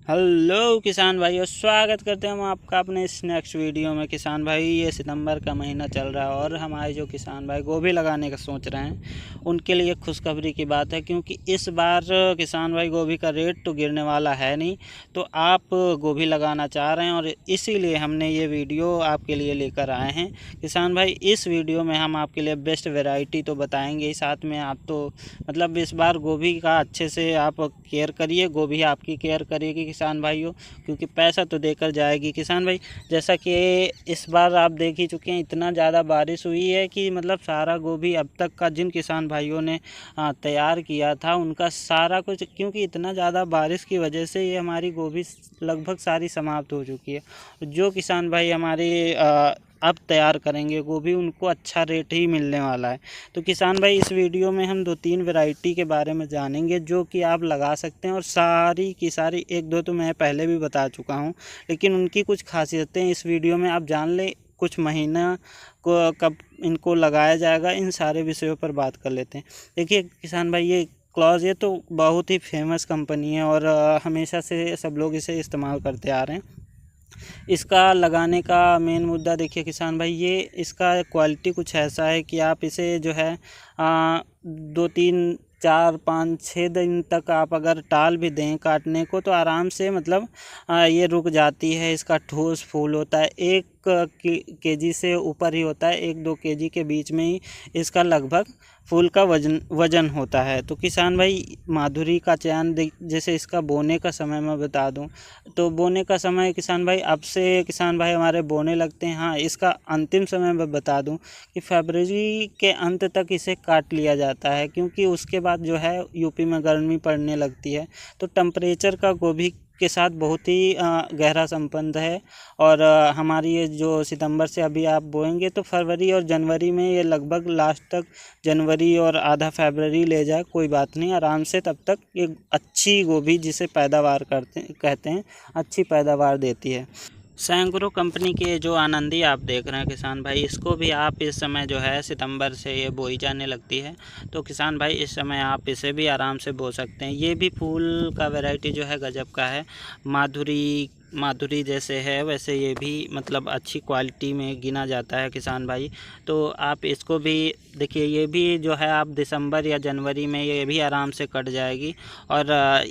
Hello किसान भाइयों, स्वागत करते हैं हम आपका अपने इस नेक्स्ट वीडियो में। किसान भाई, ये सितंबर का महीना चल रहा है और हमारे जो किसान भाई गोभी लगाने का सोच रहे हैं उनके लिए खुशखबरी की बात है, क्योंकि इस बार किसान भाई गोभी का रेट तो गिरने वाला है नहीं। तो आप गोभी लगाना चाह रहे हैं और इसीलिए हमने ये वीडियो आपके लिए लेकर आए हैं। किसान भाई, इस वीडियो में हम आपके लिए बेस्ट वेराइटी तो बताएंगे ही, साथ में आप तो मतलब इस बार गोभी का अच्छे से आप केयर करिए, गोभी आपकी केयर करेगी किसान भाइयों, क्योंकि पैसा तो देकर जाएगी। किसान भाई, जैसा कि इस बार आप देख ही चुके हैं, इतना ज़्यादा बारिश हुई है कि मतलब सारा गोभी अब तक का जिन किसान भाइयों ने तैयार किया था उनका सारा कुछ, क्योंकि इतना ज़्यादा बारिश की वजह से ये हमारी गोभी लगभग सारी समाप्त हो चुकी है। जो किसान भाई हमारे अब तैयार करेंगे गोभी, उनको अच्छा रेट ही मिलने वाला है। तो किसान भाई, इस वीडियो में हम 2-3 वैरायटी के बारे में जानेंगे जो कि आप लगा सकते हैं, और सारी की सारी, एक दो तो मैं पहले भी बता चुका हूं, लेकिन उनकी कुछ खासियतें इस वीडियो में आप जान लें। कुछ महीना को कब इनको लगाया जाएगा, इन सारे विषयों पर बात कर लेते हैं। देखिए किसान भाई, ये क्लॉज ये तो बहुत ही फेमस कंपनी है और हमेशा से सब लोग इसे इस्तेमाल करते आ रहे हैं। इसका लगाने का मेन मुद्दा देखिए किसान भाई, ये इसका क्वालिटी कुछ ऐसा है कि आप इसे जो है 2-3-4-5-6 दिन तक आप अगर टाल भी दें काटने को तो आराम से मतलब ये रुक जाती है। इसका ठोस फूल होता है, 1 केजी से ऊपर ही होता है, 1-2 केजी के बीच में ही इसका लगभग फूल का वजन होता है। तो किसान भाई, माधुरी का चयन जैसे इसका बोने का समय मैं बता दूं, तो बोने का समय किसान भाई अब से किसान भाई हमारे बोने लगते हैं। हाँ, इसका अंतिम समय मैं बता दूं कि फरवरी के अंत तक इसे काट लिया जाता है, क्योंकि उसके बाद जो है यूपी में गर्मी पड़ने लगती है। तो टेम्परेचर का गोभी के साथ बहुत ही गहरा संबंध है। और हमारी ये जो सितंबर से अभी आप बोएंगे तो फरवरी और जनवरी में ये लगभग लास्ट तक, जनवरी और आधा फरवरी ले जाए कोई बात नहीं, आराम से तब तक ये अच्छी गोभी जिसे पैदावार कहते हैं, अच्छी पैदावार देती है। सैंग्रो कंपनी के जो आनंदी आप देख रहे हैं किसान भाई, इसको भी आप इस समय जो है सितंबर से ये बोई जाने लगती है। तो किसान भाई, इस समय आप इसे भी आराम से बो सकते हैं। ये भी फूल का वैरायटी जो है गजब का है। माधुरी जैसे है वैसे ये भी मतलब अच्छी क्वालिटी में गिना जाता है किसान भाई। तो आप इसको भी देखिए, ये भी जो है आप दिसंबर या जनवरी में ये भी आराम से कट जाएगी। और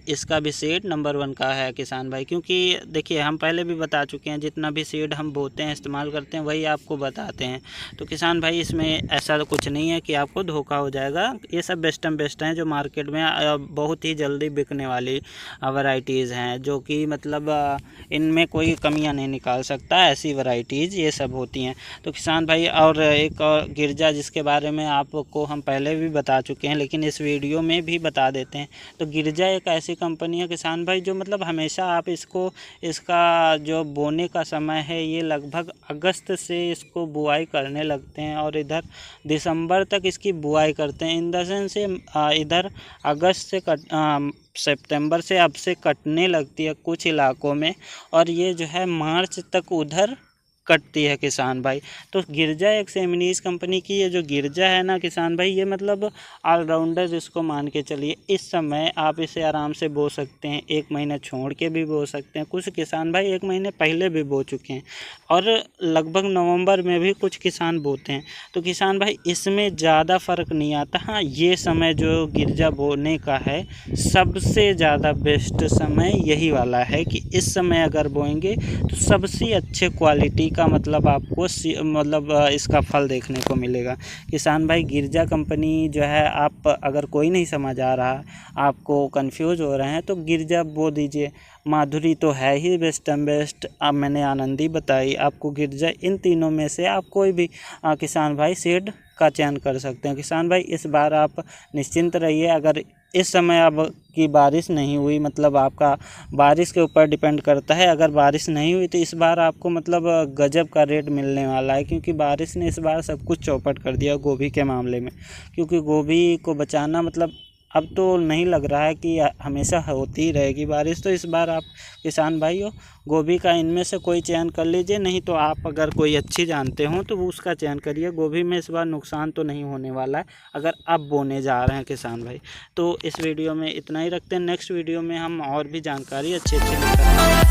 इसका भी सीड नंबर 1 का है किसान भाई, क्योंकि देखिए हम पहले भी बता चुके हैं, जितना भी सीड हम बोते हैं इस्तेमाल करते हैं वही आपको बताते हैं। तो किसान भाई, इसमें ऐसा कुछ नहीं है कि आपको धोखा हो जाएगा। ये सब बेस्ट हैं जो मार्केट में बहुत ही जल्दी बिकने वाली वैरायटीज़ हैं, जो कि मतलब इनमें कोई कमियां नहीं निकाल सकता, ऐसी वैरायटीज़ ये सब होती हैं। तो किसान भाई, और एक और गिरजा, जिसके बारे में आपको हम पहले भी बता चुके हैं लेकिन इस वीडियो में भी बता देते हैं। तो गिरजा एक ऐसी कंपनी है किसान भाई, जो मतलब हमेशा आप इसका जो बोने का समय है ये लगभग अगस्त से इसको बुआई करने लगते हैं और इधर दिसंबर तक इसकी बुआई करते हैं। इन द सेंस से इधर अगस्त से सितंबर से अब से कटने लगती है कुछ इलाकों में, और ये जो है मार्च तक उधर कटती है किसान भाई। तो गिरजा एक सेमिनीज कंपनी की ये जो गिरजा है ना किसान भाई, ये मतलब ऑलराउंडर जिसको मान के चलिए। इस समय आप इसे आराम से बो सकते हैं, 1 महीना छोड़ के भी बो सकते हैं। कुछ किसान भाई 1 महीने पहले भी बो चुके हैं और लगभग नवंबर में भी कुछ किसान बोते हैं। तो किसान भाई, इसमें ज़्यादा फ़र्क नहीं आता। हाँ, ये समय जो गिरजा बोने का है सबसे ज़्यादा बेस्ट समय यही वाला है कि इस समय अगर बोएंगे तो सबसे अच्छे क्वालिटी का मतलब आपको मतलब इसका फल देखने को मिलेगा। किसान भाई, गिरजा कंपनी जो है, आप अगर कोई नहीं समझ आ रहा, आपको कंफ्यूज हो रहे हैं, तो गिरजा बो दीजिए। माधुरी तो है ही बेस्ट। अब मैंने आनंदी बताई आपको, गिरजा, इन तीनों में से आप कोई भी किसान भाई सीड का चयन कर सकते हैं। किसान भाई, इस बार आप निश्चिंत रहिए। अगर इस समय अब की बारिश नहीं हुई, मतलब आपका बारिश के ऊपर डिपेंड करता है, अगर बारिश नहीं हुई तो इस बार आपको मतलब गजब का रेट मिलने वाला है, क्योंकि बारिश ने इस बार सब कुछ चौपट कर दिया गोभी के मामले में। क्योंकि गोभी को बचाना मतलब अब तो नहीं लग रहा है कि हमेशा होती ही रहेगी बारिश। तो इस बार आप किसान भाइयों गोभी का इनमें से कोई चयन कर लीजिए, नहीं तो आप अगर कोई अच्छी जानते हो तो वो उसका चयन करिए। गोभी में इस बार नुकसान तो नहीं होने वाला है अगर अब बोने जा रहे हैं किसान भाई। तो इस वीडियो में इतना ही रखते हैं, नेक्स्ट वीडियो में हम और भी जानकारी अच्छी लेकर आएंगे।